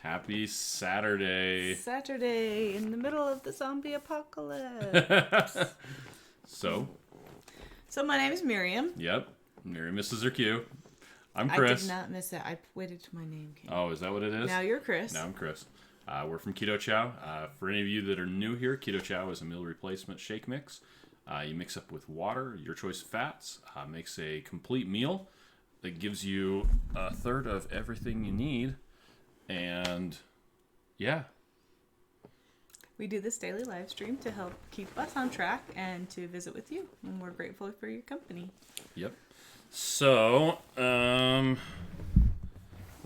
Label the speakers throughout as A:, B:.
A: Happy Saturday.
B: Saturday in the middle of the zombie apocalypse.
A: So
B: my name is Miriam.
A: Yep. Miriam misses her cue. I'm Chris.
B: I did not miss it. I waited till my name came.
A: Oh, is that what it is?
B: Now you're Chris.
A: Now I'm Chris. We're from Keto Chow. For any of you that are new here, Keto Chow is a meal replacement shake mix. You mix up with water, your choice of fats, makes a complete meal that gives you a third of everything you need. And yeah.
B: We do this daily live stream to help keep us on track and to visit with you. And we're grateful for your company.
A: Yep. So, what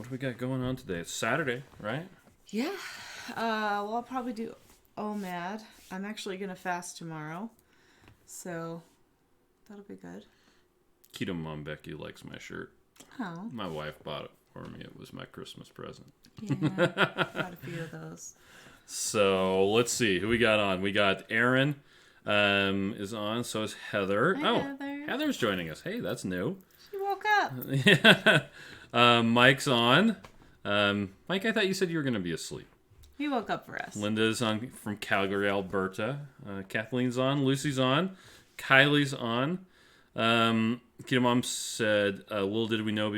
A: do we got going on today? It's Saturday, right?
B: Yeah. Well, I'll probably do OMAD. I'm actually going to fast tomorrow. So, that'll be good.
A: Keto Mom Becky likes my shirt.
B: Oh.
A: My wife bought it for me. It was my Christmas present.
B: Yeah, got a few of those.
A: So, let's see. Who we got on? We got Aaron is on. So is Heather.
B: Hi, Heather.
A: Heather's joining us. Hey, that's new.
B: She woke up.
A: Yeah. Mike's on. Mike, I thought you said you were going to be asleep.
B: He woke up for us.
A: Linda's on from Calgary, Alberta. Kathleen's on. Lucy's on. Kylie's on. Keto Mom said, little did we know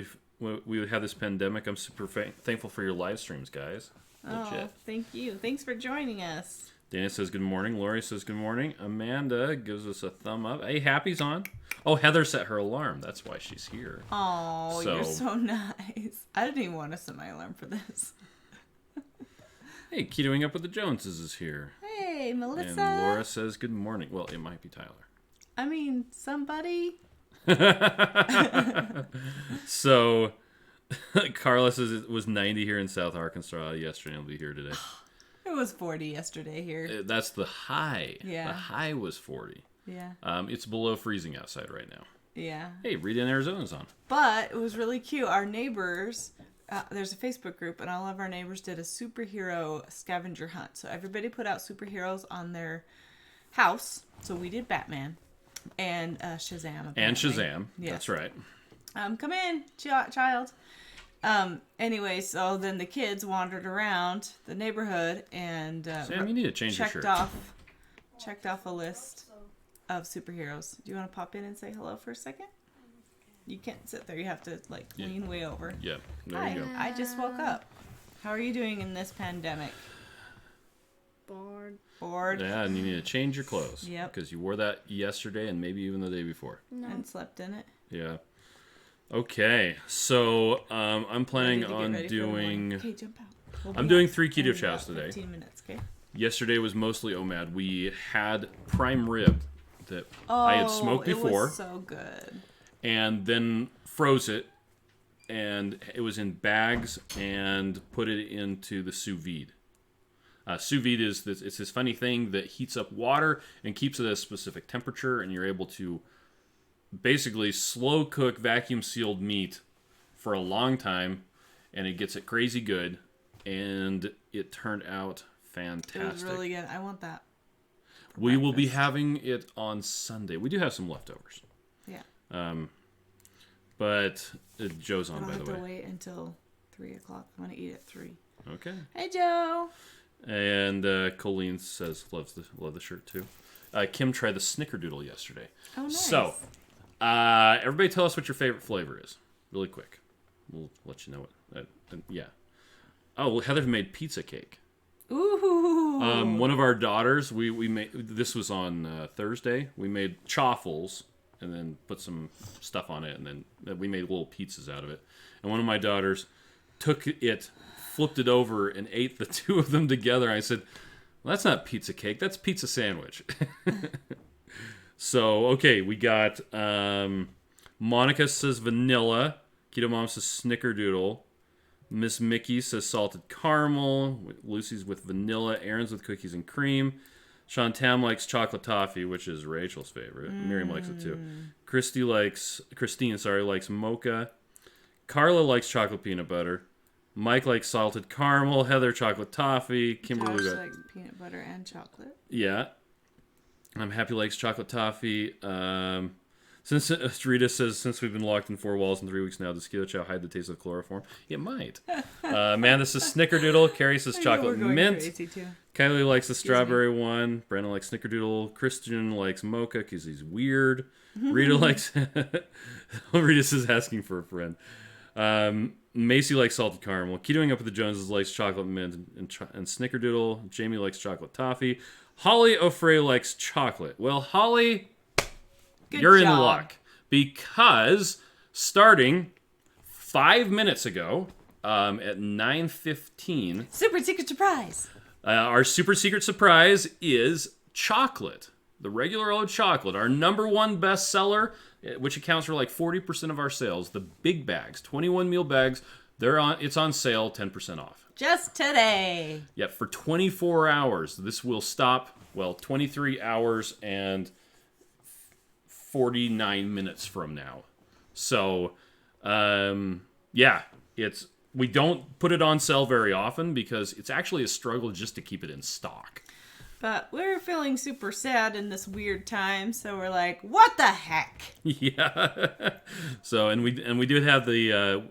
A: we would have this pandemic. I'm super thankful for your live streams, guys. Legit.
B: Oh, thank you. Thanks for joining us.
A: Dana says good morning. Lori says good morning. Amanda gives us a thumb up. Hey, Happy's on. Oh, Heather set her alarm. That's why she's here.
B: Oh, you're so nice. I didn't even want to set my alarm for this.
A: Hey, Ketoing Up with the Joneses is here.
B: Hey, Melissa.
A: And Laura says good morning. Well, it might be Tyler.
B: I mean, somebody.
A: So, Carla says it was 90 here in South Arkansas yesterday. It'll be here today.
B: It was 40 yesterday here.
A: That's the high.
B: Yeah.
A: The high was 40.
B: Yeah.
A: It's below freezing outside right now.
B: Yeah.
A: Hey, Rita in Arizona's on.
B: But it was really cute. Our neighbors, there's a Facebook group, and all of our neighbors did a superhero scavenger hunt. So everybody put out superheroes on their house. So we did Batman and Shazam. Apparently.
A: And Shazam.
B: Yes.
A: That's right.
B: Come in, child. Anyway, so then the kids wandered around the neighborhood and
A: Sam, you need to change your shirt.
B: Checked off a list of superheroes. Do you want to pop in and say hello for a second? You can't sit there. You have to lean way over.
A: Yeah, there
B: Hi,
A: you go.
B: I just woke up. How are you doing in this pandemic? Bored.
A: Yeah, and you need to change your clothes.
B: Yep.
A: Because you wore that yesterday and maybe even the day before.
B: No. And slept in it.
A: Yeah. Okay, so I'm planning on
B: Okay, jump out.
A: I'm doing 3 Keto Chows today.
B: 15 minutes, okay?
A: Yesterday was mostly OMAD. We had prime rib that I had smoked before.
B: It was so good.
A: And then froze it, and it was in bags and put it into the sous vide. Sous vide is it's this funny thing that heats up water and keeps it at a specific temperature, and you're able to basically slow cook vacuum sealed meat for a long time, and it gets it crazy good, and it turned out fantastic.
B: It was really good. I want that.
A: We will be having it on Sunday. We do have some leftovers.
B: Yeah.
A: But Joe's on, by the way.
B: I don't have to wait until 3 o'clock. I'm going to eat at 3.
A: Okay.
B: Hey, Joe.
A: And Colleen says love the shirt too. Kim tried the Snickerdoodle yesterday.
B: Oh, nice.
A: So, everybody tell us what your favorite flavor is. Really quick. We'll let you know it. Yeah. Oh, well, Heather made pizza cake.
B: Ooh.
A: One of our daughters, we made, this was on Thursday. We made chaffles and then put some stuff on it, and then we made little pizzas out of it. And one of my daughters took it, flipped it over, and ate the two of them together. I said, well, that's not pizza cake, that's pizza sandwich. So, okay, we got Monica says vanilla. Keto Mom says snickerdoodle. Miss Mickey says salted caramel. Lucy's with vanilla. Aaron's with cookies and cream. Shantam likes chocolate toffee, which is Rachel's favorite. Miriam likes it too. Christine likes mocha. Carla likes chocolate peanut butter. Mike likes salted caramel. Heather chocolate toffee. Kimberly
B: Josh likes peanut butter and chocolate.
A: Yeah. Happy likes chocolate toffee. Since Rita says, since we've been locked in 4 walls in 3 weeks now, does Keto Chow hide the taste of chloroform? It might. Amanda says Snickerdoodle. Carrie says chocolate mint. Kylie likes the strawberry one. Brandon likes Snickerdoodle. Christian likes mocha because he's weird. Rita likes... Rita says asking for a friend. Macy likes salted caramel. Ketoing up with the Joneses likes chocolate mint and Snickerdoodle. Jamie likes chocolate toffee. Holly O'Fray likes chocolate. Well, Holly... You're in luck, because starting 5 minutes ago at 9:15,
B: super secret surprise.
A: Our super secret surprise is chocolate, the regular old chocolate, our number one bestseller, which accounts for like 40% of our sales. The big bags, 21 meal bags, it's on sale, 10% off.
B: Just today.
A: Yep, for 24 hours. This will stop. 23 hours and 49 minutes from now. So, we don't put it on sale very often because it's actually a struggle just to keep it in stock.
B: But we're feeling super sad in this weird time, so we're like, what the heck?
A: Yeah. So, and we do have the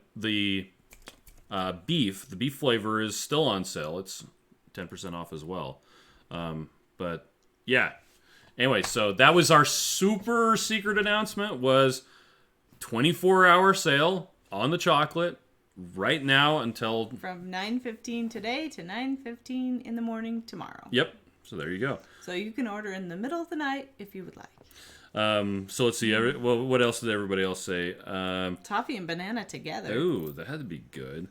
A: beef. The beef flavor is still on sale. It's 10% off as well. But yeah. Anyway, so that was our super secret announcement, was 24-hour sale on the chocolate right now until... From
B: 9:15 today to 9:15 in the morning tomorrow.
A: Yep. So there you go.
B: So you can order in the middle of the night if you would like.
A: So let's see. What else did everybody else say?
B: Toffee and banana together.
A: Ooh, that had to be good.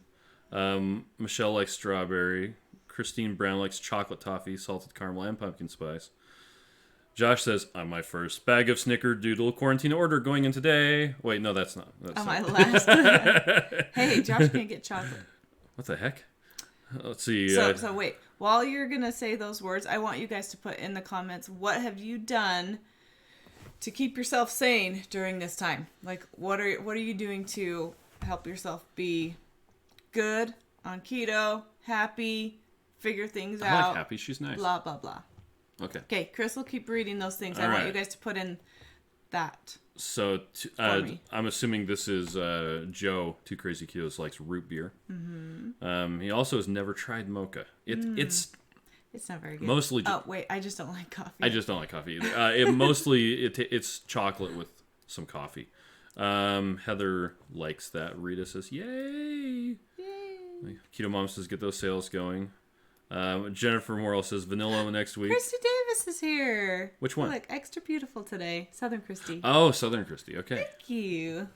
A: Michelle likes strawberry. Christine Brown likes chocolate toffee, salted caramel, and pumpkin spice. Josh says, on my first bag of Snickerdoodle quarantine order going in today. Wait, no, that's not.
B: My last. Hey, Josh can't get chocolate.
A: What the heck? Let's see.
B: So wait. While you're going to say those words, I want you guys to put in the comments, what have you done to keep yourself sane during this time? Like, what are you doing to help yourself be good on keto, happy, figure things out?
A: I like happy. She's nice.
B: Blah, blah, blah. Okay, Chris will keep reading those things. I want you guys to put in that.
A: So I'm assuming this is Joe, Too Crazy Ketos, likes root beer. Mm-hmm. He also has never tried mocha. It's
B: not very good.
A: Mostly.
B: Oh wait, I just don't like coffee.
A: I just don't like coffee either. It's chocolate with some coffee. Heather likes that. Rita says, "Yay!" Keto Mom says, "Get those sales going." Jennifer Morrill says vanilla next week.
B: Christy Davis is here.
A: Which one?
B: You look extra beautiful today. Southern Christy.
A: Oh, Southern Christy. Okay.
B: Thank you.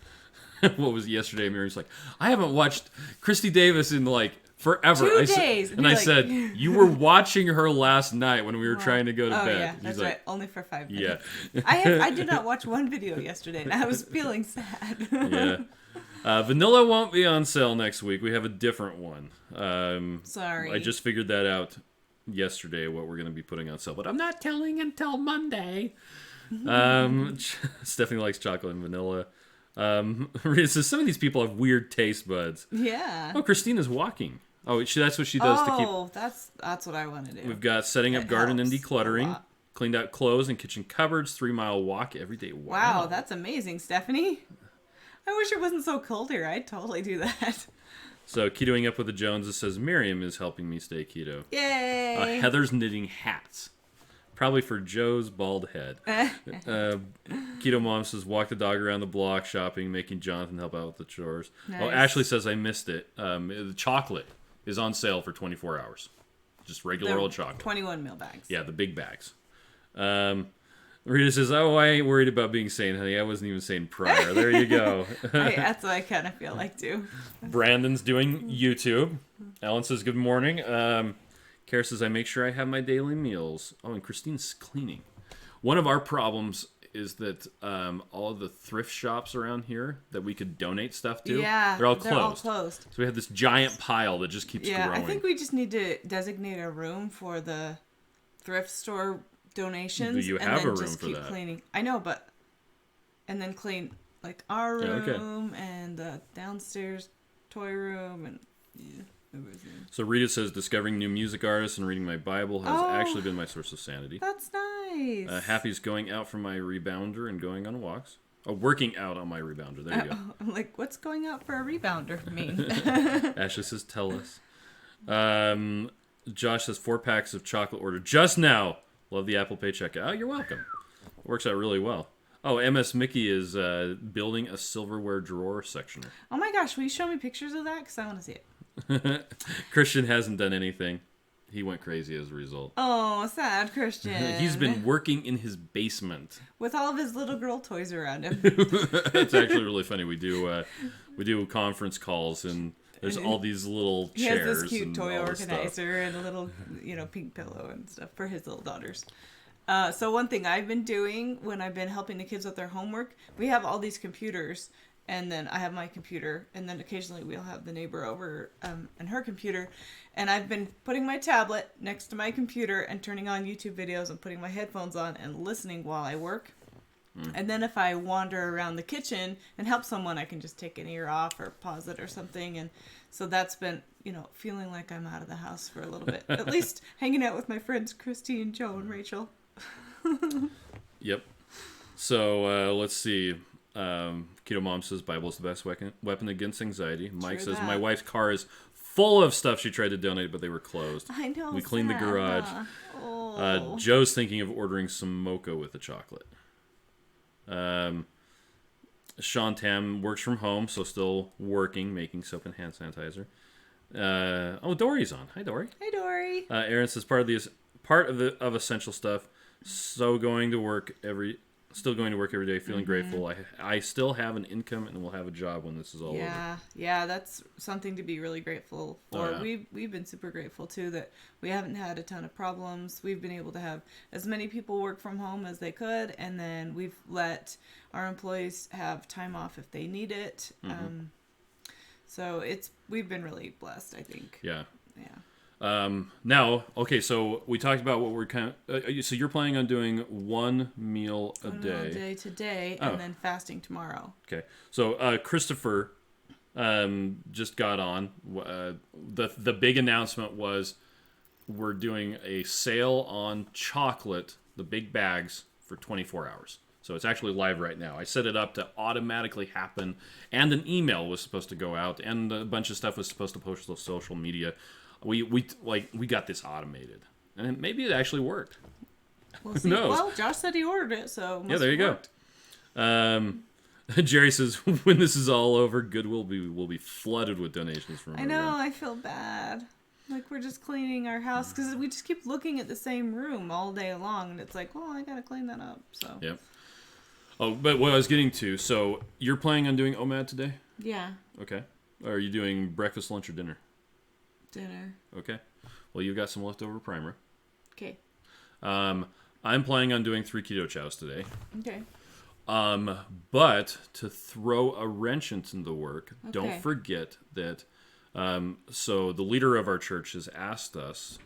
A: What was yesterday? Mary's like, I haven't watched Christy Davis in like forever.
B: 2 days.
A: And I said, you were watching her last night when we were trying to go to bed.
B: Yeah, that's right. Only for 5 minutes.
A: Yeah.
B: I did not watch one video yesterday, and I was feeling sad.
A: Yeah. Vanilla won't be on sale next week. We have a different one.
B: Sorry.
A: I just figured that out yesterday, what we're going to be putting on sale. But I'm not telling until Monday. Stephanie likes chocolate and vanilla. Rita says, some of these people have weird taste buds.
B: Yeah.
A: Oh, Christina's walking. Oh, that's what she does to keep...
B: Oh, that's what I want to do.
A: We've got setting up garden and decluttering. Cleaned out clothes and kitchen cupboards. 3-mile walk every day.
B: Wow, that's amazing, Stephanie. I wish it wasn't so cold here. I'd totally do that.
A: So, Ketoing Up with the Joneses says, Miriam is helping me stay keto.
B: Yay!
A: Heather's knitting hats. Probably for Joe's bald head. Keto Mom says, walk the dog around the block, shopping, making Jonathan help out with the chores. Nice. Oh, Ashley says, I missed it. The chocolate is on sale for 24 hours. Just regular old chocolate.
B: 21 mil bags.
A: Yeah, the big bags. Rita says, oh, I ain't worried about being sane, honey. I wasn't even sane prior. There you go.
B: That's what I kind of feel like, too.
A: Brandon's doing YouTube. Ellen says, good morning. Kara says, I make sure I have my daily meals. Oh, and Christine's cleaning. One of our problems is that all of the thrift shops around here that we could donate stuff to, they're all closed. So we have this giant pile that just keeps growing.
B: I think we just need to designate a room for the thrift store donations.
A: You have a room for that.
B: Cleaning. I know, but and then clean like our room and the downstairs toy room and everything.
A: So Rita says discovering new music artists and reading my Bible has actually been my source of sanity.
B: That's nice.
A: Happy's going out for my rebounder and going on walks. Oh, working out on my rebounder. There you go.
B: I'm like, what's going out for a rebounder mean?
A: Ashley says, tell us. Josh says 4 packs of chocolate ordered just now. Love the Apple Pay checkout. Oh, you're welcome. Works out really well. Oh, MS Mickey is building a silverware drawer sectioner.
B: Oh my gosh, will you show me pictures of that? Because I want to see it.
A: Christian hasn't done anything. He went crazy as a result.
B: Oh, sad Christian.
A: He's been working in his basement.
B: With all of his little girl toys around him.
A: It's actually really funny. We do conference calls and there's all these little chairs.
B: He has this cute
A: and
B: toy
A: all this
B: organizer
A: stuff.
B: and a little, pink pillow and stuff for his little daughters. So one thing I've been doing when I've been helping the kids with their homework, we have all these computers, and then I have my computer, and then occasionally we'll have the neighbor over and her computer, and I've been putting my tablet next to my computer and turning on YouTube videos and putting my headphones on and listening while I work. And then if I wander around the kitchen and help someone, I can just take an ear off or pause it or something. And so that's been, feeling like I'm out of the house for a little bit. At least hanging out with my friends, Christine, Joe, and Rachel.
A: Yep. So let's see. Keto Mom says Bible's the best weapon against anxiety. Mike
B: True
A: says
B: that.
A: my wife's car is full of stuff she tried to donate, but they were closed.
B: I know.
A: We cleaned the
B: sad,
A: garage.
B: huh? Oh.
A: Joe's thinking of ordering some mocha with the chocolate. Sean Tam works from home, so still working, making soap and hand sanitizer. Dory's on. Hi, Dory.
B: Hey, Dory.
A: Aaron says part of essential stuff. Still going to work every day, feeling grateful. I still have an income and will have a job when this is all over.
B: Yeah, that's something to be really grateful for.
A: Oh, yeah.
B: We've been super grateful too that we haven't had a ton of problems. We've been able to have as many people work from home as they could, and then we've let our employees have time off if they need it.
A: Mm-hmm.
B: So we've been really blessed, I think.
A: Yeah.
B: Yeah.
A: Now, okay, so we talked about what we're kind of... so you're planning on doing one meal a
B: One meal
A: day.
B: a day today,
A: Oh.
B: and then fasting tomorrow.
A: Okay. So Christopher just got on. The big announcement was we're doing a sale on chocolate, the big bags, for 24 hours. So it's actually live right now. I set it up to automatically happen, and an email was supposed to go out, and a bunch of stuff was supposed to post on social media. We got this automated, and maybe it actually worked.
B: We'll see.
A: knows?
B: Well, Josh said he ordered it, so it must
A: Yeah, there you
B: have worked.
A: go. Jerry says when this is all over, Goodwill will be flooded with donations from
B: I know, I feel bad. Like, we're just cleaning our house, because we just keep looking at the same room all day long, and it's like, well, I gotta clean that up, so.
A: Yep. Oh, but what I was getting to, so you're planning on doing OMAD today?
B: Yeah,
A: Okay. Are you doing breakfast, lunch, or dinner?
B: dinner.
A: Okay. Well, you've got some leftover primer.
B: Okay.
A: I'm planning on doing 3 Keto Chows today.
B: Okay.
A: But to throw a wrench into the work,
B: Okay.
A: don't forget that. So the leader of our church has asked us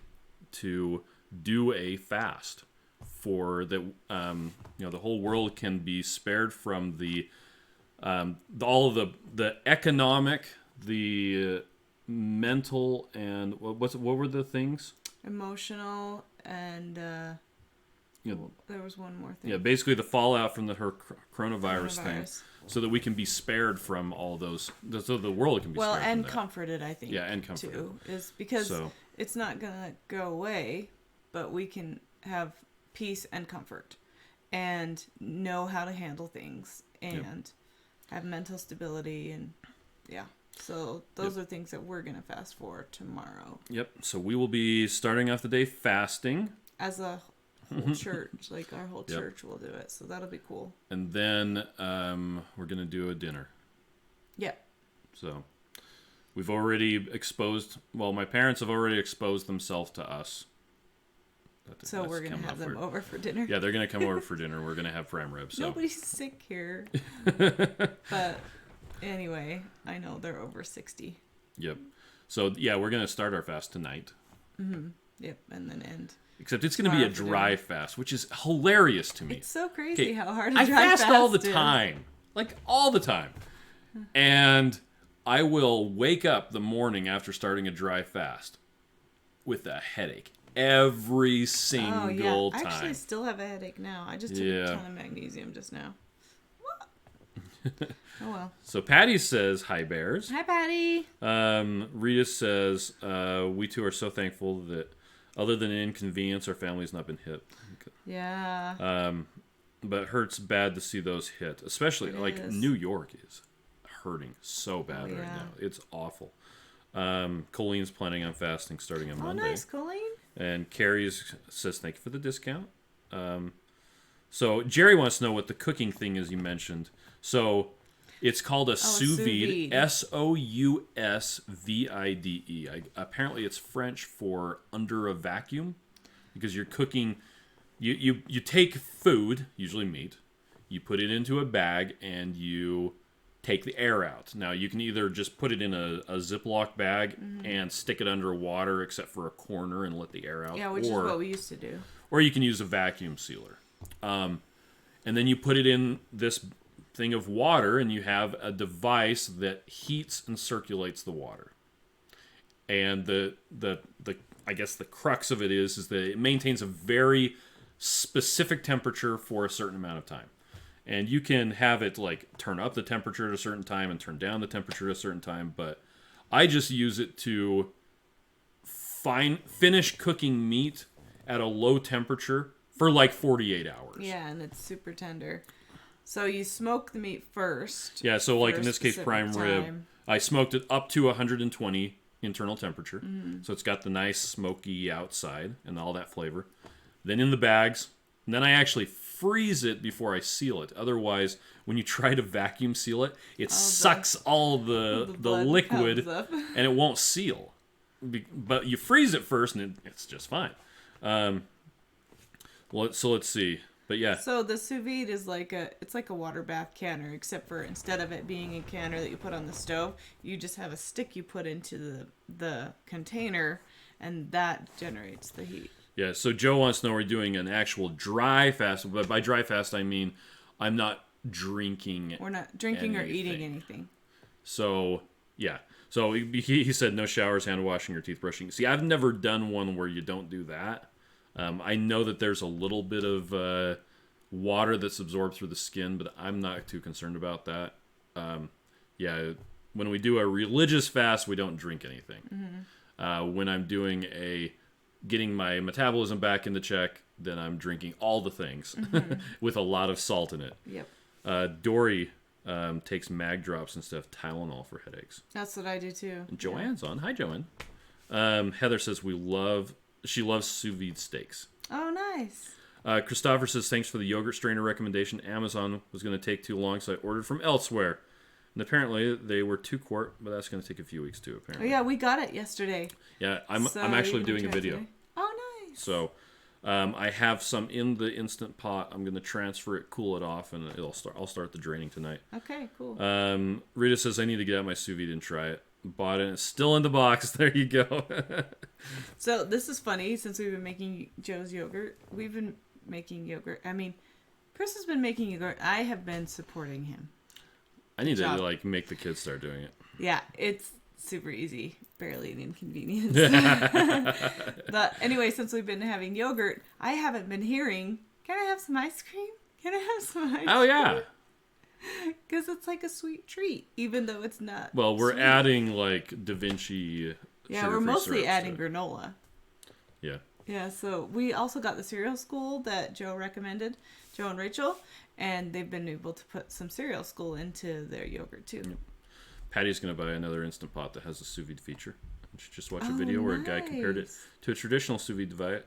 A: to do a fast for that. The whole world can be spared from all of the economic, the mental, and what were the things?
B: Emotional, and there was one more thing.
A: Yeah, basically the fallout from the coronavirus thing,
B: Coronavirus.
A: so that we can be spared from all those, so the world can be
B: Well,
A: spared
B: and
A: from that.
B: comforted, I think.
A: Yeah, and comforted.
B: Too, is because
A: So-
B: it's not gonna go away, but we can have peace and comfort, and know how to handle things, and have mental stability, and yeah. So those are things that we're gonna fast for tomorrow
A: Yep. So we will be starting off the day fasting,
B: as a whole church. Like, our whole
A: Yep.
B: church will do it, so that'll be cool.
A: and then we're gonna do a dinner.
B: Yeah.
A: So we've already exposed. Well, my parents have already exposed themselves to us.
B: So
A: That's
B: we're gonna
A: coming
B: have
A: off
B: them
A: weird.
B: over for dinner.
A: Yeah, they're gonna come over for dinner. We're gonna have prime rib. So
B: Nobody's sick here. But anyway, I know they're over 60.
A: yep. So yeah, we're gonna start our fast tonight.
B: Yep, and then end.
A: Except it's gonna be a
B: Tomorrow for
A: dry
B: dinner.
A: fast, which is hilarious to me.
B: It's so crazy
A: Okay,
B: how hard a
A: I
B: dry
A: fast all the
B: is.
A: time, like all the time, and I will wake up the morning after starting a dry fast with a headache every single
B: Oh yeah, I
A: time.
B: actually still have a headache now. I just took
A: Yeah.
B: a ton of magnesium just now. Oh well.
A: So Patty says, hi, Bears.
B: Hi, Patty.
A: Rita says, we too are so thankful that other than an inconvenience, our family's not been hit.
B: Yeah.
A: But it hurts bad to see those hit, especially
B: It
A: like
B: is.
A: New York is hurting so bad right
B: yeah.
A: now. It's awful. Colleen's planning on fasting starting on Monday.
B: Nice, Colleen.
A: And Carrie says, thank you for the discount. So Jerry wants to know what the cooking thing is you mentioned. So it's called a sous vide. SOUSVIDE. Apparently it's French for under a vacuum, because you're cooking. You take food, usually meat, you put it into a bag, and you take the air out. Now, you can either just put it in a Ziploc bag and stick it under water, except for a corner, and let the air out.
B: Yeah, which is what we used to do.
A: Or you can use a vacuum sealer. And then you put it in this thing of water, and you have a device that heats and circulates the water. And the I guess the crux of it is that it maintains a very specific temperature for a certain amount of time. And you can have it like turn up the temperature at a certain time and turn down the temperature at a certain time, but I just use it to finish cooking meat at a low temperature for like 48 hours.
B: Yeah, and it's super tender. So you smoke the meat first.
A: Yeah, so like in this case, prime rib, I smoked it up to 120 internal temperature. So it's got the nice smoky outside and all that flavor. Then in the bags, and then I actually freeze it before I seal it. Otherwise, when you try to vacuum seal it, it sucks all the liquid and it won't seal. But you freeze it first and it's just fine. So let's see. But yeah.
B: So the sous vide is like a water bath canner, except for instead of it being a canner that you put on the stove, you just have a stick you put into the container, and that generates the heat.
A: Yeah, so Joe wants to know we're doing an actual dry fast, but by dry fast I mean I'm not drinking.
B: We're not drinking or eating anything.
A: So, yeah. So he said no showers, hand washing, or teeth brushing. See, I've never done one where you don't do that. I know that there's a little bit of water that's absorbed through the skin, but I'm not too concerned about that. Yeah, when we do a religious fast, we don't drink anything. When I'm doing getting my metabolism back into check, then I'm drinking all the things with a lot of salt in it.
B: Yep.
A: Dory takes mag drops instead of Tylenol for headaches.
B: That's what I do too.
A: And Joanne's on. Hi, Joanne. Heather says she loves sous vide steaks.
B: Oh, nice.
A: Christopher says, thanks for the yogurt strainer recommendation. Amazon was going to take too long, so I ordered from elsewhere. And apparently they were 2 quart, but that's going to take a few weeks too, apparently.
B: Oh, yeah, we got it yesterday.
A: Yeah, I'm actually doing a video.
B: Oh, nice.
A: So I have some in the Instant Pot. I'm going to transfer it, cool it off, and I'll start the draining tonight.
B: Okay, cool.
A: Rita says, I need to get out my sous vide and try it. Bought it, and it's still in the box. There you go.
B: So this is funny, since we've been making Joe's yogurt. We've been making yogurt. I mean, Chris has been making yogurt. I have been supporting him.
A: I need to make the kids start doing it.
B: Yeah, it's super easy. Barely an inconvenience. But anyway, since we've been having yogurt, I haven't been hearing, can I have some ice cream? Can I have some ice cream?
A: Oh, yeah.
B: Because it's like a sweet treat, even though it's not.
A: Well, we're
B: sweet.
A: adding like Da Vinci.
B: Yeah, we're mostly adding granola.
A: Yeah.
B: Yeah, so we also got the cereal school that Joe recommended, Joe and Rachel, and they've been able to put some cereal school into their yogurt too.
A: Yep. Patty's going to buy another Instant Pot that has a sous vide feature. She just watched a video where a guy compared it to a traditional sous vide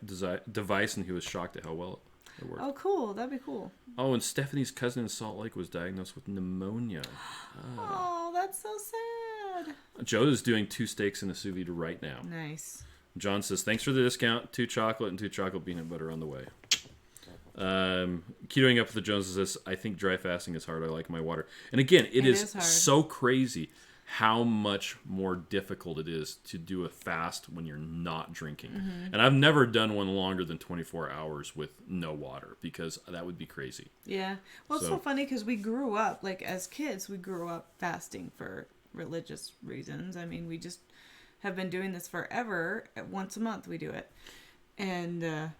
A: device, and he was shocked at how well it worked.
B: Oh, cool. That'd be cool.
A: Oh, and Stephanie's cousin in Salt Lake was diagnosed with pneumonia.
B: Oh, that's so sad.
A: Joe is doing 2 steaks in the sous vide right now.
B: Nice.
A: John says, thanks for the discount. 2 chocolate and 2 chocolate peanut butter on the way. Ketoing up with the Joneses says, I think dry fasting is hard. I like my water. And again, it is so crazy how much more difficult it is to do a fast when you're not drinking. And I've never done one longer than 24 hours with no water, because that would be crazy.
B: Yeah. Well, it's so funny because we grew up, like as kids, we grew up fasting for religious reasons. I mean, we just have been doing this forever. Once a month we do it. And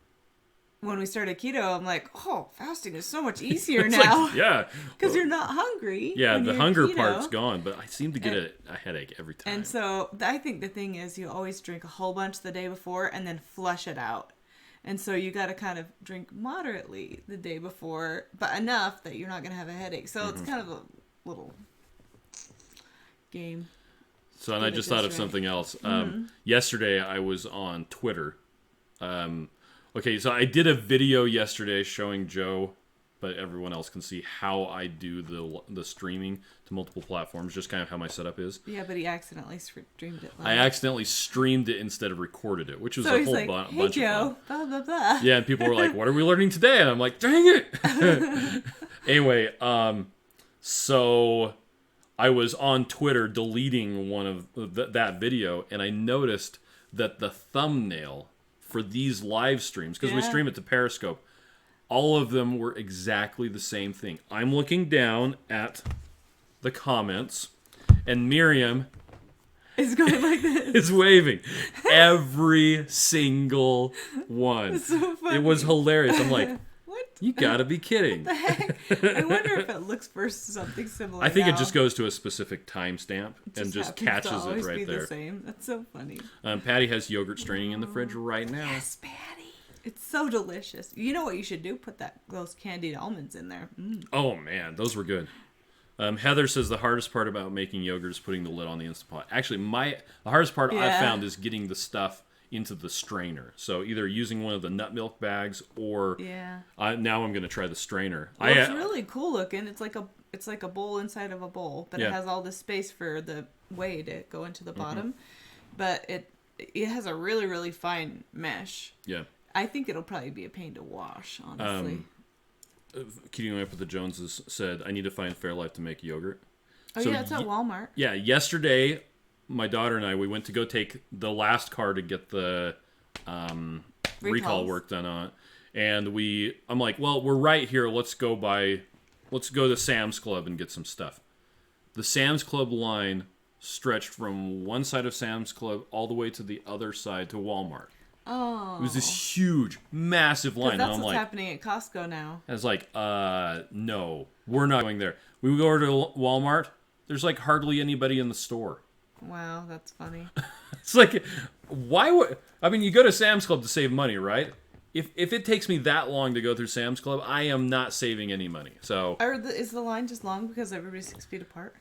B: when we started keto, I'm like, oh, fasting is so much easier
A: It's
B: now.
A: like, yeah.
B: Because
A: Well,
B: you're not hungry.
A: yeah,
B: when
A: the
B: you're
A: hunger
B: keto.
A: part's gone, but I seem to get a headache every time.
B: And so I think the thing is you always drink a whole bunch the day before and then flush it out. And so you got to kind of drink moderately the day before, but enough that you're not going to have a headache. So it's kind of a little game.
A: So, and I just thought of something else. Yesterday, I was on Twitter. Okay, so I did a video yesterday showing Joe, but everyone else can see how I do the streaming to multiple platforms, just kind of how my setup is.
B: Yeah, but he accidentally streamed it live.
A: I accidentally streamed it instead of recorded it, which was
B: So
A: a
B: he's
A: whole
B: like,
A: bunch
B: hey,
A: of
B: Joe,
A: fun.
B: blah, blah, blah.
A: Yeah, and people were like, what are we learning today? And I'm like, dang it! Anyway, so I was on Twitter deleting one of that video, and I noticed that the thumbnail for these live streams, because we stream it to Periscope, all of them were exactly the same thing. I'm looking down at the comments, and Miriam
B: It's going like this.
A: is waving. Every single one.
B: It's so funny.
A: It was hilarious. I'm like,
B: What
A: you gotta be kidding.
B: the heck? I wonder if it looks for something similar.
A: I think
B: now.
A: it just goes to a specific timestamp and just
B: happens to
A: catches it
B: always
A: right
B: be
A: there.
B: The same. That's so funny.
A: Patty has yogurt straining in the fridge right now.
B: Yes, Patty. It's so delicious. You know what you should do? Put those candied almonds in there.
A: Oh man, those were good. Heather says the hardest part about making yogurt is putting the lid on the Instant Pot. Actually, the hardest part I've found is getting the stuff into the strainer. So either using one of the nut milk bags or now I'm going to try the strainer.
B: Well, it's really cool looking. It's like a bowl inside of a bowl, but it has all this space for the whey to go into the bottom. But it has a really, really fine mesh.
A: Yeah.
B: I think it'll probably be a pain to wash, honestly.
A: Keeping Up with the Joneses said, I need to find Fairlife to make yogurt.
B: Oh,
A: so
B: yeah, it's at Walmart.
A: Yeah, yesterday, my daughter and I, we went to go take the last car to get the recall work done on it. And I'm like, well, we're right here. Let's go to Sam's Club and get some stuff. The Sam's Club line stretched from one side of Sam's Club all the way to the other side to Walmart.
B: Oh.
A: It was this huge, massive line.
B: That's
A: and I'm
B: what's
A: like,
B: happening at Costco now.
A: I was like, no, we're not going there. We go over to Walmart. There's like hardly anybody in the store.
B: Wow, that's funny.
A: It's like, why would... I mean, you go to Sam's Club to save money, right? If it takes me that long to go through Sam's Club, I am not saving any money. So,
B: Is the line just long because everybody's 6 feet apart?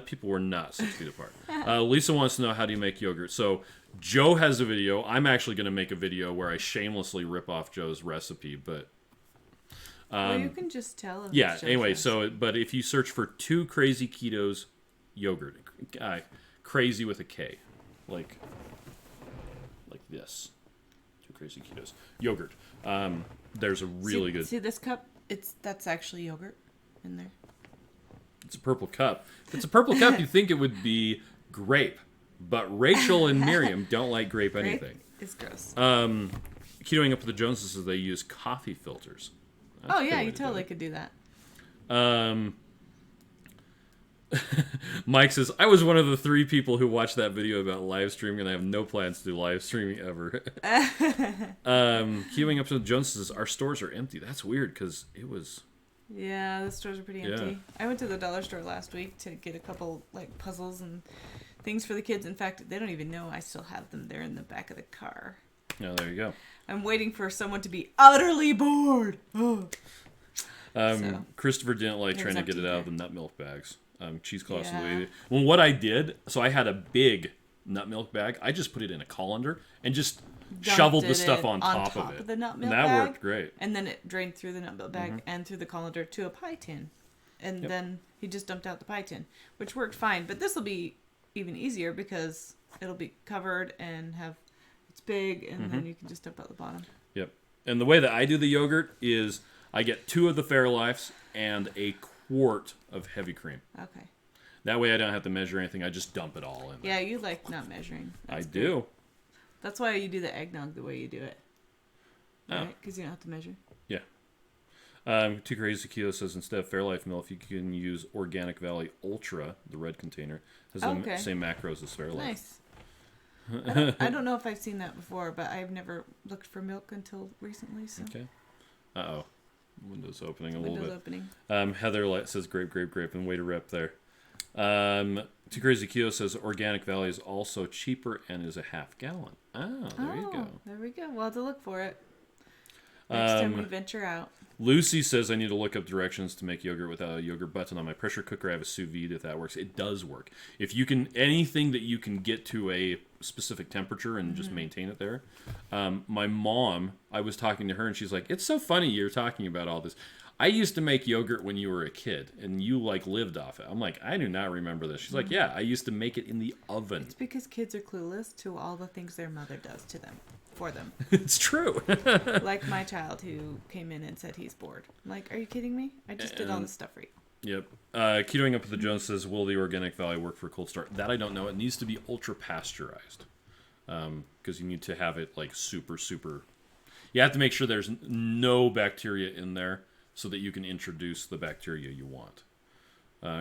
A: people were not 6 feet apart. Lisa wants to know, how do you make yogurt? So Joe has a video. I'm actually going to make a video where I shamelessly rip off Joe's recipe, but...
B: well, you can just tell.
A: Yeah, anyway, but if you search for 2 Crazy Ketos yogurt, crazy with a K, like this. 2 Crazy Ketos yogurt. There's a really good...
B: See this cup? That's actually yogurt in there.
A: It's a purple cup. If it's a purple cup, you think it would be grape. But Rachel and Miriam don't like grape anything.
B: It's gross.
A: Ketoing Up with the Joneses says they use coffee filters. That's a good way
B: you
A: to
B: totally
A: do
B: could do that.
A: Mike says, I was one of the 3 people who watched that video about live streaming, and I have no plans to do live streaming ever. Queuing Up to the Joneses, our stores are empty. That's weird, because it was...
B: Yeah, the stores are pretty empty. I went to the dollar store last week to get a couple puzzles and things for the kids. In fact, they don't even know I still have them. They're in the back of the car.
A: Oh, there you go.
B: I'm waiting for someone to be utterly bored.
A: Christopher didn't like trying to get it out of the nut milk bags. Cheesecloths and the way well, what I did, so I had a big nut milk bag. I just put it in a colander and just shoveled the stuff on top of it.
B: The nut milk
A: and that
B: bag,
A: worked great.
B: And then it drained through the nut milk bag and through the colander to a pie tin. And then he just dumped out the pie tin, which worked fine. But this will be even easier because it'll be covered and it's big, and then you can just dump out the bottom.
A: Yep. And the way that I do the yogurt is I get 2 of the Fairlifes and a quart of heavy cream.
B: Okay.
A: That way I don't have to measure anything. I just dump it all in there.
B: Yeah, you like not measuring.
A: I do.
B: That's why you do the eggnog the way you do it. Right? Because you don't have to measure.
A: Yeah. 2 Crazy Keto says, instead of Fairlife milk, you can use Organic Valley Ultra, the red container. Has the same macros as Fairlife.
B: Nice. I don't know if I've seen that before, but I've never looked for milk until recently. So.
A: Okay. Uh-oh. Windows opening a little bit.
B: Opening.
A: Heather says grape, and way to rep there. Too Crazy Keto says Organic Valley is also cheaper and is a half gallon. Oh, there you go.
B: There we go. We'll have to look for it. Next time we venture out.
A: Lucy says I need to look up directions to make yogurt without a yogurt button on my pressure cooker. I have a sous vide if that works. It does work. If you can, anything that you can get to a specific temperature and just maintain it there. My mom, I was talking to her and she's like, it's so funny you're talking about all this. I used to make yogurt when you were a kid and you like lived off it. I'm like, I do not remember this. She's like, yeah, I used to make it in the oven.
B: It's because kids are clueless to all the things their mother does to them. For them.
A: It's true.
B: Like my child who came in and said he's bored. I'm like, are you kidding me? I just did all this stuff for you.
A: Yep. Ketoing Up with the Jones says, will the Organic Valley work for a cold start? That I don't know. It needs to be ultra pasteurized. Because you need to have it like super. You have to make sure there's no bacteria in there so that you can introduce the bacteria you want.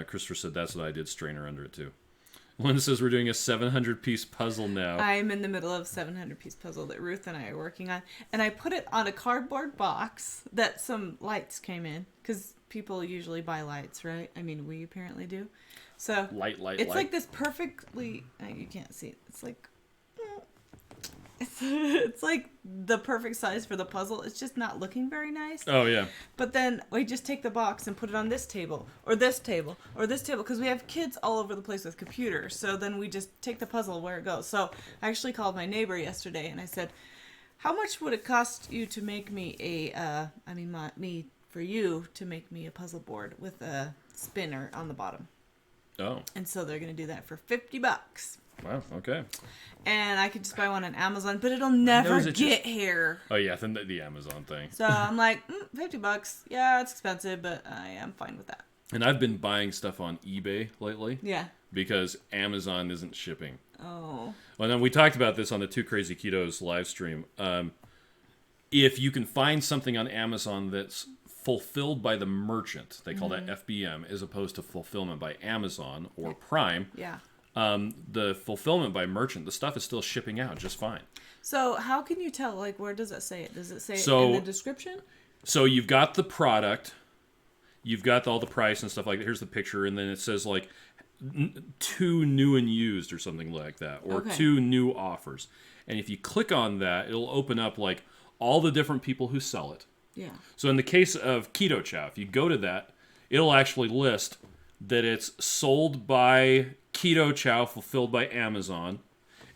A: Christopher said that's what I did, strainer under it too. Linda says we're doing a 700-piece puzzle now.
B: I'm in the middle of a 700-piece puzzle that Ruth and I are working on. And I put it on a cardboard box that some lights came in. Because people usually buy lights, right? I mean, we apparently do. So
A: Light.
B: It's like this perfectly... you can't see it. It's like... It's like the perfect size for the puzzle. It's just not looking very nice.
A: Oh, yeah.
B: But then we just take the box and put it on this table or this table or this table because we have kids all over the place with computers. So then we just take the puzzle where it goes. So I actually called my neighbor yesterday and I said, how much would it cost you to make me for you to make me a puzzle board with a spinner on the bottom?
A: Oh.
B: And so they're going to do that for $50.
A: Wow, okay.
B: And I could just buy one on Amazon, but it'll never get here.
A: Oh, yeah, the Amazon thing.
B: So I'm like, $50. Yeah, it's expensive, but I am fine with that.
A: And I've been buying stuff on eBay lately.
B: Yeah.
A: Because Amazon isn't shipping.
B: Oh.
A: Well, then we talked about this on the Two Crazy Ketos live stream. If you can find something on Amazon that's fulfilled by the merchant, they call that FBM, as opposed to fulfillment by Amazon or Prime.
B: Yeah.
A: The fulfillment by merchant, the stuff is still shipping out just fine.
B: So how can you tell? Like, where does it say it? Does it say it in the description?
A: So you've got the product, you've got all the price and stuff like that. Here's the picture, and then it says like 2 new and used or something like that, or 2 new offers. And if you click on that, it'll open up like all the different people who sell it.
B: Yeah.
A: So in the case of Keto Chow, if you go to that, it'll actually list that it's sold by Keto Chow, fulfilled by Amazon,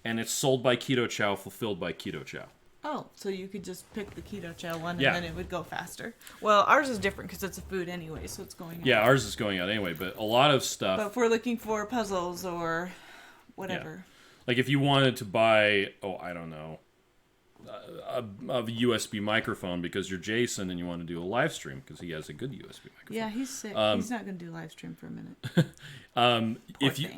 A: and it's sold by Keto Chow, fulfilled by Keto Chow.
B: Oh, so you could just pick the Keto Chow one and then it would go faster. Well, ours is different because it's a food anyway, so it's going out.
A: Yeah, ours is going out anyway, but a lot of stuff...
B: But if we're looking for puzzles or whatever...
A: Yeah. Like if you wanted to buy, I don't know, a USB microphone because you're Jason and you want to do a live stream because he has a good USB microphone.
B: Yeah, he's sick. He's not going to do live stream for a minute.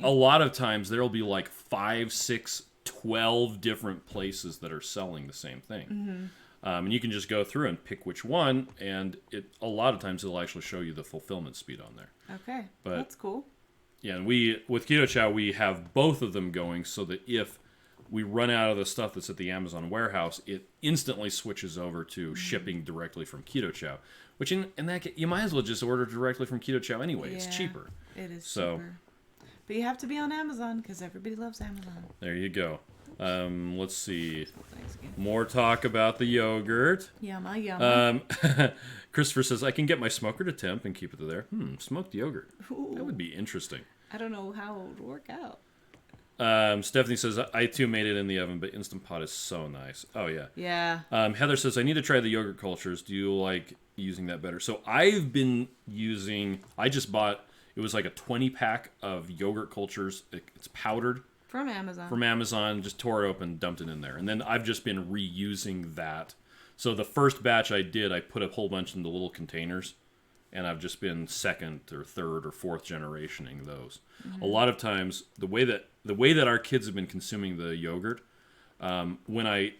A: A lot of times there'll be like 5, 6, 12 different places that are selling the same thing.
B: Mm-hmm.
A: And you can just go through and pick which one, and a lot of times it'll actually show you the fulfillment speed on there.
B: Okay,
A: but,
B: that's cool.
A: Yeah, and with Keto Chow, we have both of them going so that if we run out of the stuff that's at the Amazon warehouse, it instantly switches over to shipping directly from Keto Chow. Which in that case, you might as well just order directly from Keto Chow anyway. Yeah, it's cheaper.
B: It is cheaper. But you have to be on Amazon because everybody loves Amazon.
A: There you go. Let's see. More talk about the yogurt.
B: Yumma, yumma.
A: Christopher says, I can get my smoker to temp and keep it there. Smoked yogurt.
B: Ooh.
A: That would be interesting.
B: I don't know how it would work out.
A: Stephanie says, I too made it in the oven, but Instant Pot is so nice. Oh, yeah.
B: Yeah.
A: Heather says, I need to try the yogurt cultures. Do you like using that better? So I've been using, I just bought, it was like a 20-pack of yogurt cultures. It's powdered.
B: From Amazon.
A: From Amazon. Just tore it open, dumped it in there. And then I've just been reusing that. So the first batch I did, I put a whole bunch into little containers. And I've just been second or third or fourth generationing those. Mm-hmm. A lot of times, the way that our kids have been consuming the yogurt, when I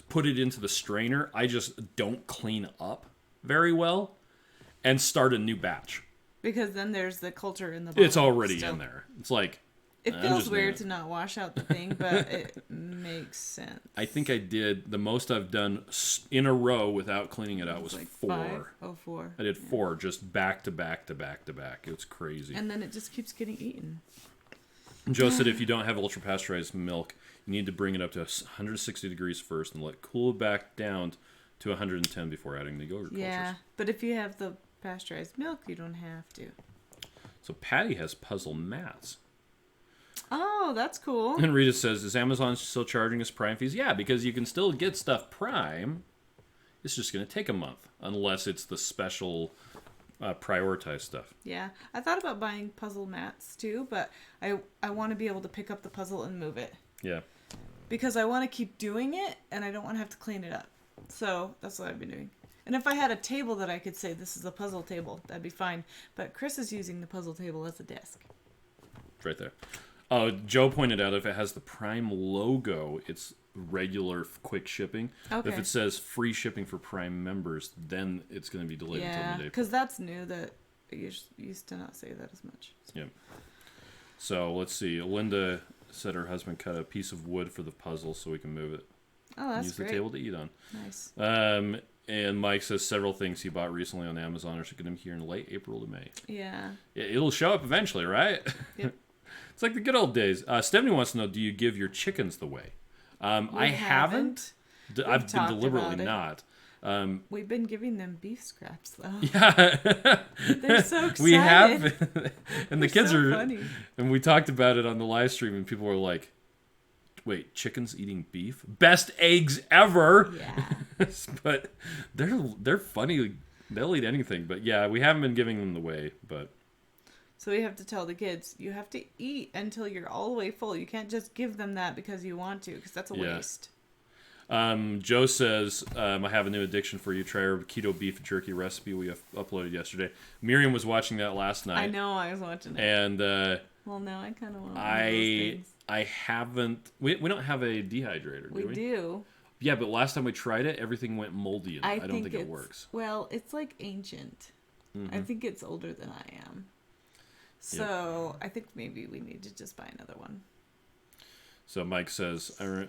A: put it into the strainer, I just don't clean up very well and start a new batch.
B: Because then there's the culture in the bottom.
A: It's already in there. It's like,
B: It
A: I'm
B: feels
A: just
B: weird
A: not-
B: to not wash out the thing, but it makes sense.
A: I think I did. The most I've done in a row without cleaning it out was
B: Like
A: 4.
B: 5? Oh, 4.
A: I did 4 just back to back to back to back. It was crazy.
B: And then it just keeps getting eaten.
A: Joe said if you don't have ultra pasteurized milk, you need to bring it up to 160 degrees first and let it cool back down to 110 before adding the yogurt
B: Yeah,
A: cultures.
B: but if you have the pasteurized milk, you don't have to.
A: So Patty has puzzle mats.
B: Oh, that's cool.
A: And Rita says, is Amazon still charging us Prime fees? Yeah, because you can still get stuff Prime. It's just going to take a month, unless it's the special prioritized stuff.
B: Yeah, I thought about buying puzzle mats too, but I want to be able to pick up the puzzle and move it.
A: Yeah.
B: Because I want to keep doing it, and I don't want to have to clean it up. So that's what I've been doing. And if I had a table that I could say, this is a puzzle table, that'd be fine. But Chris is using the puzzle table as a desk.
A: It's right there. Joe pointed out if it has the Prime logo, it's regular quick shipping.
B: Okay.
A: If it says free shipping for Prime members, then it's going to be delayed until
B: Yeah,
A: mid-April.
B: because that's new. That it used to not say that as much.
A: Yeah. So let's see. Linda said her husband cut a piece of wood for the puzzle so we can move it.
B: Oh, that's
A: Use
B: great.
A: the table to eat on.
B: Nice.
A: And Mike says several things he bought recently on Amazon are shipping him here in late April to May.
B: Yeah.
A: It'll show up eventually, right?
B: Yep.
A: It's like the good old days. Stephanie wants to know, do you give your chickens the whey? I haven't. I've been
B: talked
A: deliberately
B: about it.
A: not.
B: We've been giving them beef scraps though.
A: Yeah.
B: They're so excited.
A: We have. And the
B: They're
A: kids
B: so
A: are.
B: funny.
A: And we talked about it on the live stream, and people were like, wait, chickens eating beef? Best eggs ever!
B: Yeah.
A: But they're funny. They'll eat anything. But yeah, we haven't been giving them the whey, but.
B: So we have to tell the kids, you have to eat until you're all the way full. You can't just give them that because you want to, because that's a
A: Yeah.
B: waste.
A: Joe says, I have a new addiction for you. Try our keto beef jerky recipe we uploaded yesterday. Miriam was watching that last night.
B: I know, I was watching it.
A: And
B: Well, now I kind of want one of those things.
A: I haven't... We don't have a dehydrator, do we?
B: We do.
A: Yeah, but last time we tried it, everything went moldy. And I don't think it
B: it's-
A: works.
B: Well, it's like ancient.
A: Mm-hmm.
B: I think it's older than I am. So I think maybe we need to just buy another one.
A: So Mike says, I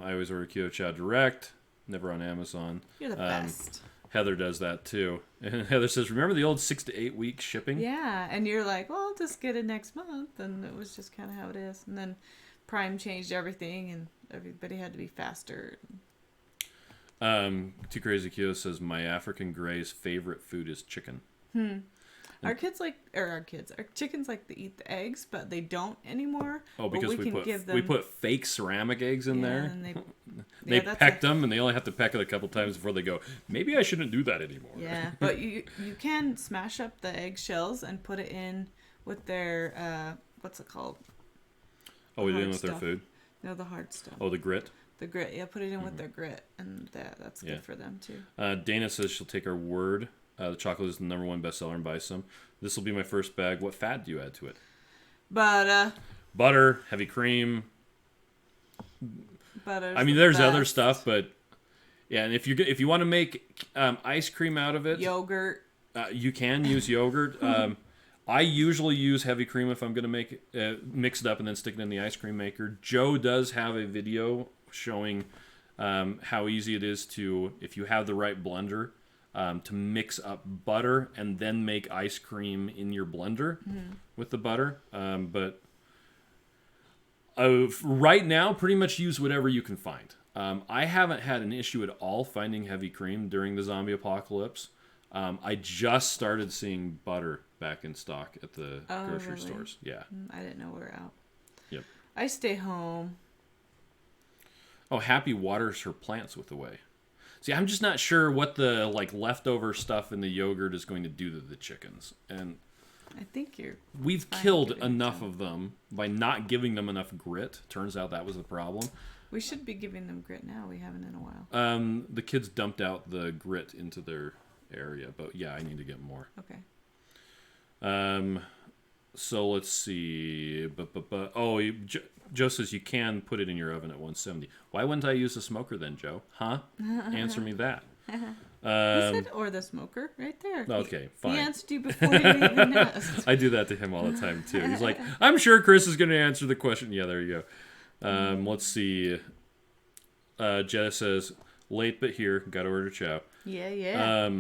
A: always order Keto Chow direct, never on Amazon.
B: You're the best.
A: Heather does that too. And Heather says, remember the old 6 to 8 week shipping?
B: Yeah, and you're like, well, I'll just get it next month. And it was just kind of how it is. And then Prime changed everything, and everybody had to be faster.
A: Too Crazy Keto says, my African Grey's favorite food is chicken.
B: Our chickens like to eat the eggs, but they don't anymore.
A: Oh,
B: But
A: because
B: we can give them,
A: we put fake ceramic eggs in there.
B: And
A: They
B: that's
A: pecked them, and they only have to peck it a couple times before they go, maybe I shouldn't do that anymore.
B: Yeah, but you can smash up the egg shells and put it in with their what's it called?
A: Oh, we
B: hard
A: doing with their
B: stuff.
A: food?
B: No, the hard stuff.
A: Oh, the grit?
B: The grit. Yeah, put it in with their grit, and that's good for them too.
A: Dana says she'll take our word. The chocolate is the #1 bestseller and buy some. This will be my first bag. What fat do you add to it? Butter, heavy cream.
B: Butter's
A: I mean,
B: the
A: there's other
B: best.
A: stuff, but yeah. And if you want to make ice cream out of it,
B: Yogurt.
A: you can use yogurt. I usually use heavy cream if I'm going to make mix it up and then stick it in the ice cream maker. Joe does have a video showing how easy it is to, if you have the right blender, to mix up butter and then make ice cream in your blender with the butter. But right now, pretty much use whatever you can find. I haven't had an issue at all finding heavy cream during the zombie apocalypse. I just started seeing butter back in stock at the grocery
B: really?
A: stores. Yeah.
B: I didn't know we were out.
A: Yep.
B: I stay home.
A: Oh, Happy waters her plants with the whey. See, I'm just not sure what the leftover stuff in the yogurt is going to do to the chickens. And
B: I think you're.
A: we've
B: fine
A: killed
B: giving it
A: enough
B: to
A: of them by not giving them enough grit. Turns out that was the problem.
B: We should be giving them grit now. We haven't in a while.
A: The kids dumped out the grit into their area, but yeah, I need to get more.
B: Okay.
A: So let's see. Joe says you can put it in your oven at 170. Why wouldn't I use a smoker then, Joe? Huh? Answer me that.
B: He said, or the smoker, right there.
A: Okay, fine.
B: He answered you before you even asked.
A: I do that to him all the time, too. He's like, I'm sure Chris is going to answer the question. Yeah, there you go. Let's see. Jess says, late but here. Got to order chow.
B: Yeah.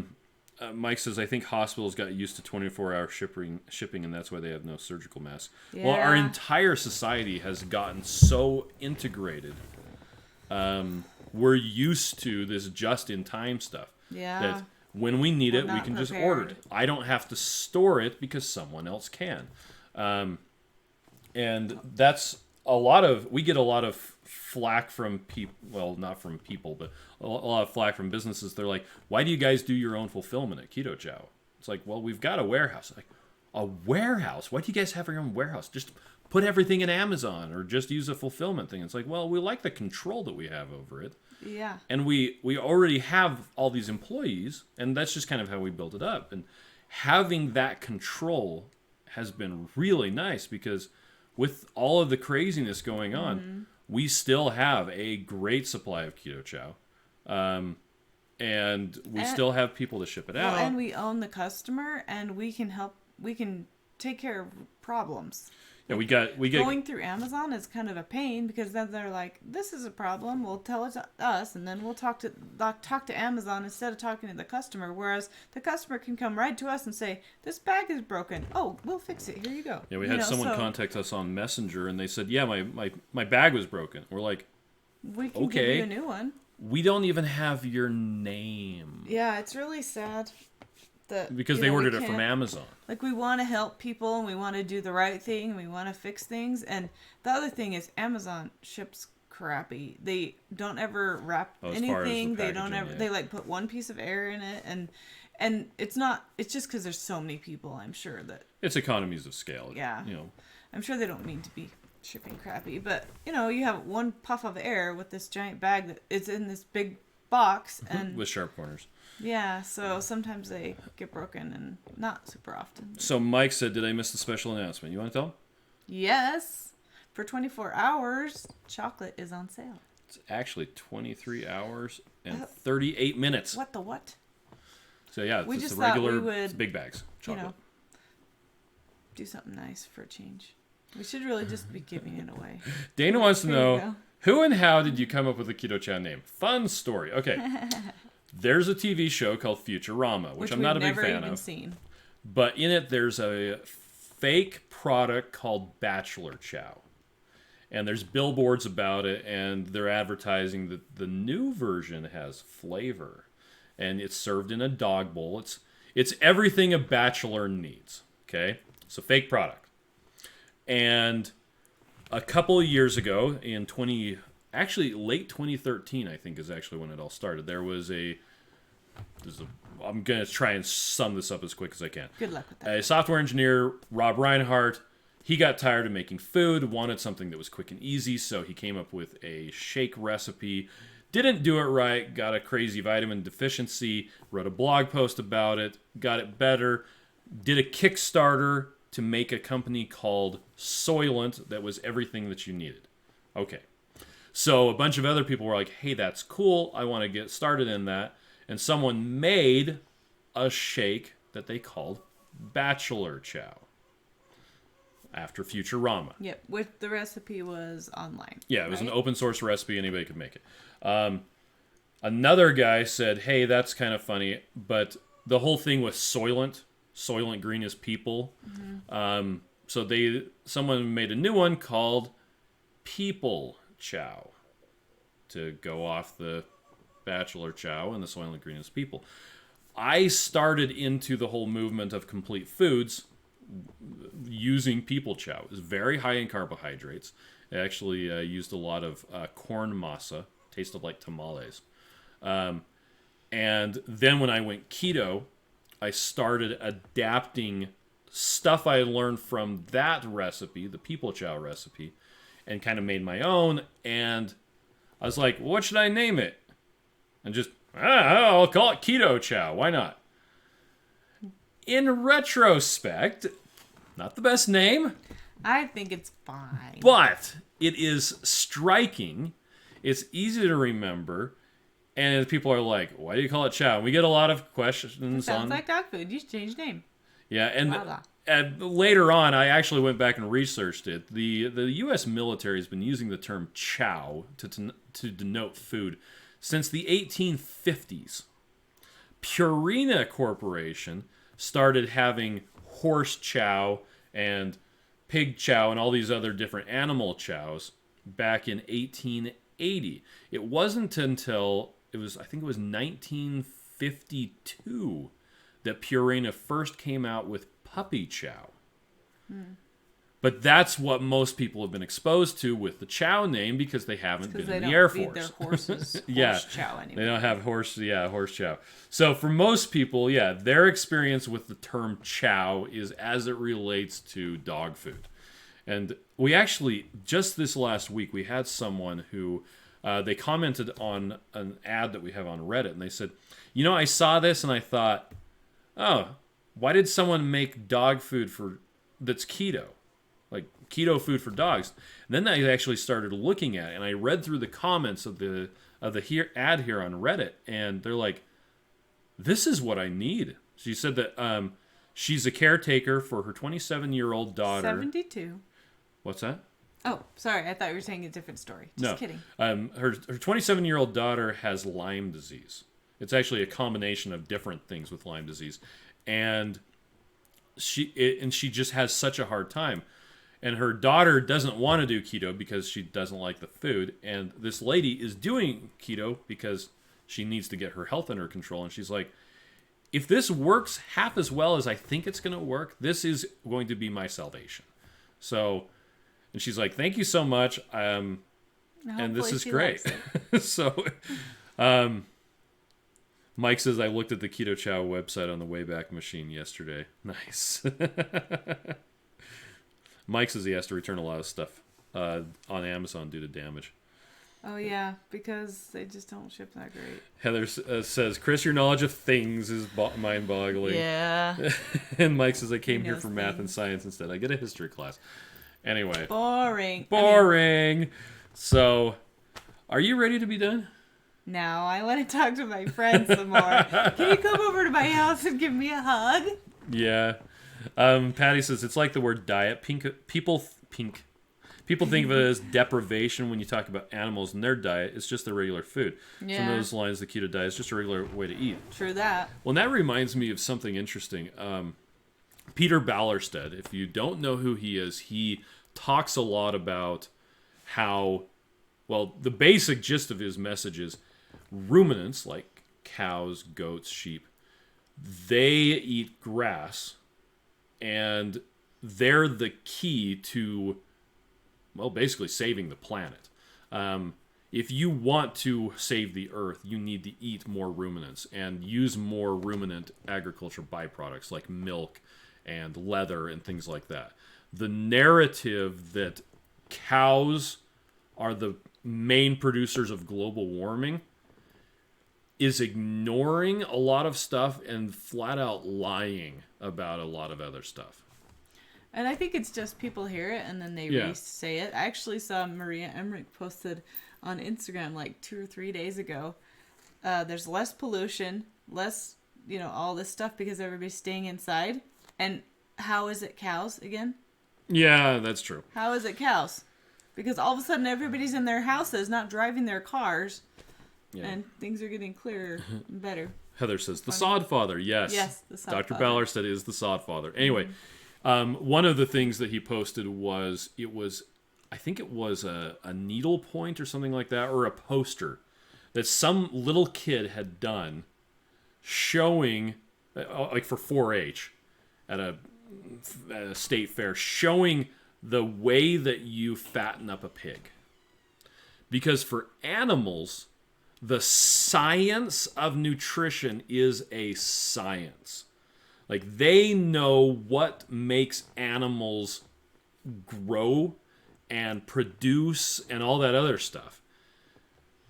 A: Mike says, I think hospitals got used to 24-hour shipping, and that's why they have no surgical masks.
B: Yeah.
A: Well, our entire society has gotten so integrated. We're used to this just-in-time stuff.
B: Yeah.
A: That when we need it, we can just order
B: prepared.
A: it. I don't have to store it because someone else can. And that's we get a lot of flack from people, well, not from people, but a lot of flack from businesses. They're like, why do you guys do your own fulfillment at Keto Chow? It's like, well, we've got a warehouse. Like, a warehouse? Why do you guys have your own warehouse? Just put everything in Amazon or just use a fulfillment thing. It's like, well, we like the control that we have over it.
B: Yeah.
A: And we already have all these employees, and that's just kind of how we built it up. And having that control has been really nice because with all of the craziness going on, we still have a great supply of Keto Chow. And we still have people to ship it out.
B: And we own the customer, and we can take care of problems.
A: Yeah, we get
B: Going through Amazon is kind of a pain because then they're like, "This is a problem. We'll tell it to us, and then we'll talk to Amazon instead of talking to the customer." Whereas the customer can come right to us and say, "This bag is broken. Oh, we'll fix it. Here you go."
A: Yeah, we had someone contact us on Messenger, and they said, "Yeah, my bag was broken." We're like,
B: "We can give you a new one."
A: We don't even have your name.
B: Yeah, it's really sad.
A: Because they ordered it from Amazon.
B: Like, we want to help people, and we want to do the right thing, and we want to fix things. And the other thing is Amazon ships crappy. They don't ever wrap anything. They don't ever. Yeah. They like put one piece of air in it, and it's not. It's just because there's so many people. I'm sure that
A: it's economies of scale.
B: Yeah. I'm sure they don't mean to be shipping crappy, but you have one puff of air with this giant bag that is in this big box and
A: with sharp corners.
B: Yeah, so sometimes they get broken and not super often.
A: So Mike said, did I miss the special announcement? You want to tell him?
B: Yes. For 24 hours, chocolate is on sale.
A: It's actually 23 hours and 38 minutes.
B: What the what?
A: So yeah,
B: we
A: it's
B: just
A: a regular,
B: thought we would,
A: it's big bags, chocolate.
B: Do something nice for a change. We should really just be giving it away.
A: Dana wants to know, who and how did you come up with the Keto Chow name? Fun story. Okay. There's a TV show called Futurama, which I'm not a big fan of.
B: Seen.
A: But in it, there's a fake product called Bachelor Chow. And there's billboards about it, and they're advertising that the new version has flavor. And it's served in a dog bowl. It's everything a bachelor needs. Okay? It's a fake product. And a couple of years ago, in late 2013, I think is actually when it all started. I'm going to try and sum this up as quick as I can.
B: Good luck with that.
A: A software engineer, Rob Reinhardt, he got tired of making food, wanted something that was quick and easy, so he came up with a shake recipe. Didn't do it right, got a crazy vitamin deficiency, wrote a blog post about it, got it better, did a Kickstarter to make a company called Soylent that was everything that you needed. Okay. So a bunch of other people were like, hey, that's cool. I want to get started in that. And someone made a shake that they called Bachelor Chow after Futurama.
B: Yep, the recipe was online.
A: Yeah, it was an open source recipe. Anybody could make it. Another guy said, hey, that's kind of funny, but the whole thing with Soylent Green is people. Mm-hmm. So someone made a new one called People Chow to go off the Bachelor Chow and the Soylent Green is people. I started into the whole movement of complete foods using People Chow. It's very high in carbohydrates. It actually used a lot of corn masa, tasted like tamales. And then when I went keto, I started adapting stuff I learned from that recipe, the People Chow recipe, and kind of made my own. And I was like, what should I name it? And just, I'll call it Keto Chow. Why not? In retrospect, not the best name.
B: I think it's fine.
A: But it is striking. It's easy to remember. And people are like, why do you call it chow? And we get a lot of questions
B: Sounds
A: on...
B: like dog food. You should change name.
A: Yeah, and
B: Blah, blah.
A: later on, I actually went back and researched it. The U.S. military has been using the term chow to denote food since the 1850s. Purina Corporation started having horse chow and pig chow and all these other different animal chows back in 1880. It wasn't until I think it was 1952 that Purina first came out with puppy chow. But that's what most people have been exposed to with the chow name because they haven't been in the Air Force.
B: Their horses
A: horse
B: chow anymore.
A: They don't have horse chow. So for most people, their experience with the term chow is as it relates to dog food. And we actually, just this last week, we had someone who, they commented on an ad that we have on Reddit, and they said, I saw this and I thought, oh, why did someone make dog food that's keto? Like keto food for dogs. And then I actually started looking at it, and I read through the comments of the ad here on Reddit, and they're like, this is what I need. She said that she's a caretaker for her 27-year-old daughter.
B: 72.
A: What's that?
B: Oh, sorry. I thought you were saying a different story. Just kidding.
A: Her 27-year-old daughter has Lyme disease. It's actually a combination of different things with Lyme disease. And she just has such a hard time. And her daughter doesn't want to do keto because she doesn't like the food. And this lady is doing keto because she needs to get her health under control. And she's like, if this works half as well as I think it's going to work, this is going to be my salvation. So, and she's like, thank you so much. And this is great. So, Mike says, I looked at the Keto Chow website on the Wayback Machine yesterday. Nice. Mike says he has to return a lot of stuff on Amazon due to damage.
B: Oh, yeah, because they just don't ship that great.
A: Heather says, Chris, your knowledge of things is mind-boggling.
B: Yeah.
A: And Mike says, I came here for math and science instead. I get a history class. Anyway.
B: Boring.
A: So, are you ready to be done?
B: No, I want to talk to my friends some more. Can you come over to my house and give me a hug?
A: Yeah. Patty says, it's like the word diet. People think of it as deprivation when you talk about animals and their diet. It's just their regular food.
B: Yeah.
A: From those lines, the keto diet is just a regular way to eat.
B: True that.
A: Well, and that reminds me of something interesting. Peter Ballerstedt, if you don't know who he is, he talks a lot about how, the basic gist of his message is ruminants, like cows, goats, sheep, they eat grass, and they're the key to, basically saving the planet. If you want to save the earth, you need to eat more ruminants and use more ruminant agriculture byproducts like milk and leather and things like that. The narrative that cows are the main producers of global warming is ignoring a lot of stuff and flat out lying about a lot of other stuff.
B: And I think it's just people hear it and then they re-say it. I actually saw Maria Emmerich posted on Instagram like 2 or 3 days ago. There's less pollution, less, all this stuff because everybody's staying inside. And how is it cows again?
A: Yeah, that's true.
B: How is it cows? Because all of a sudden everybody's in their houses, not driving their cars. Yeah. And things are getting clearer and better.
A: Heather says, the sod father. Yes.
B: Yes, the sod
A: Dr.
B: father.
A: Ballerstedt is the sod father. Anyway, one of the things that he posted was, I think it was a needle point or something like that, or a poster that some little kid had done showing, like for 4-H at a state fair, showing the way that you fatten up a pig. Because for animals, the science of nutrition is a science. Like, they know what makes animals grow and produce and all that other stuff.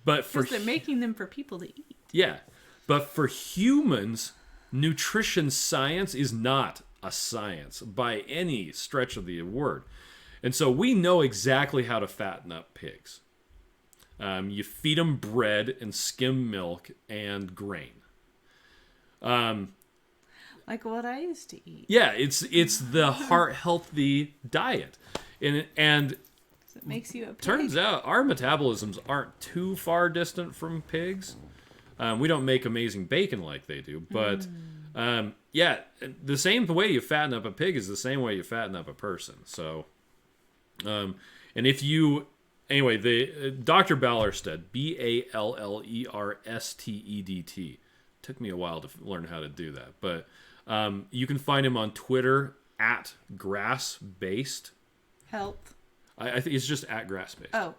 A: But
B: because they're making them for people to eat.
A: Yeah. But for humans, nutrition science is not a science by any stretch of the word. And so we know exactly how to fatten up pigs. You feed them bread and skim milk and grain.
B: Like what I used to eat.
A: Yeah, it's the heart healthy diet, and
B: So it makes you a pig.
A: turns out our metabolisms aren't too far distant from pigs. We don't make amazing bacon like they do, but yeah, the same way you fatten up a pig is the same way you fatten up a person. So, and if you anyway, the Dr. Ballerstedt, Ballersted, took me a while to learn how to do that, but you can find him on Twitter at grass-based.
B: Health.
A: I think it's just at grass-based.
B: Oh.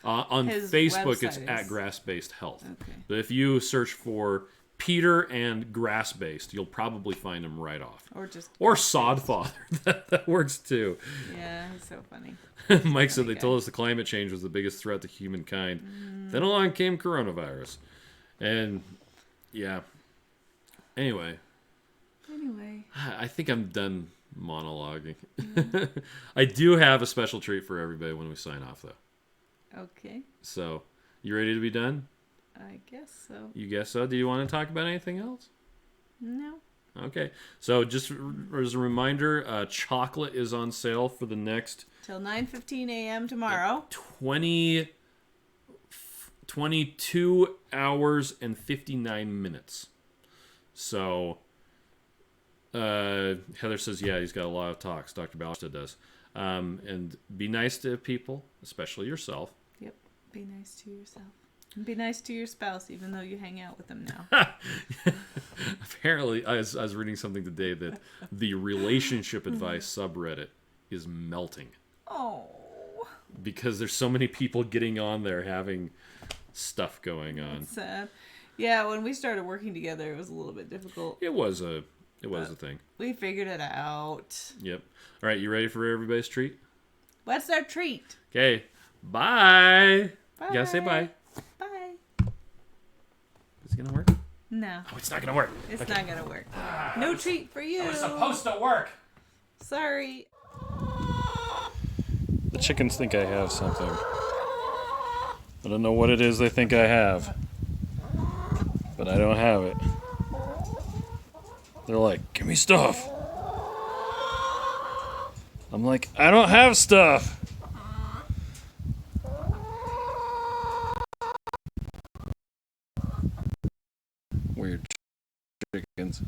A: On
B: His
A: Facebook, it's
B: website
A: at
B: is-
A: grass-based health.
B: Okay.
A: But if you search for Peter and grass-based, you'll probably find him right off.
B: Or
A: Sod Father. that works too.
B: Yeah, he's so funny.
A: Mike said they
B: guy.
A: told us the climate change was the biggest threat to humankind. Then along came coronavirus. And yeah. Anyway, I think I'm done monologuing. I do have a special treat for everybody when we sign off, though.
B: Okay.
A: So, you ready to be done?
B: I guess so.
A: You guess so? Do you want to talk about anything else?
B: No.
A: Okay. So, just as a reminder, chocolate is on sale for the next
B: Till 9:15 a.m. tomorrow.
A: 22 hours and 59 minutes. So, Heather says, yeah, he's got a lot of talks. Dr. Ballerstedt does. And be nice to people, especially yourself.
B: Yep. Be nice to yourself. And be nice to your spouse, even though you hang out with them now.
A: Apparently, I was reading something today that the relationship advice subreddit is melting.
B: Oh.
A: Because there's so many people getting on there having stuff going on.
B: Sad. Yeah, when we started working together, it was a little bit difficult.
A: It was a thing.
B: We figured it out.
A: Yep. All right, you ready for everybody's treat?
B: What's our treat?
A: Okay. Bye.
B: Bye.
A: You gotta say bye.
B: Bye.
A: Is it gonna work?
B: No,
A: Oh, it's not gonna work.
B: it's not gonna work. No treat for you.
A: to work.
B: Sorry.
A: The chickens think I have something. I don't know what it is they think I have. But I don't have it. They're like, give me stuff. I'm like, I don't have stuff. Weird chickens.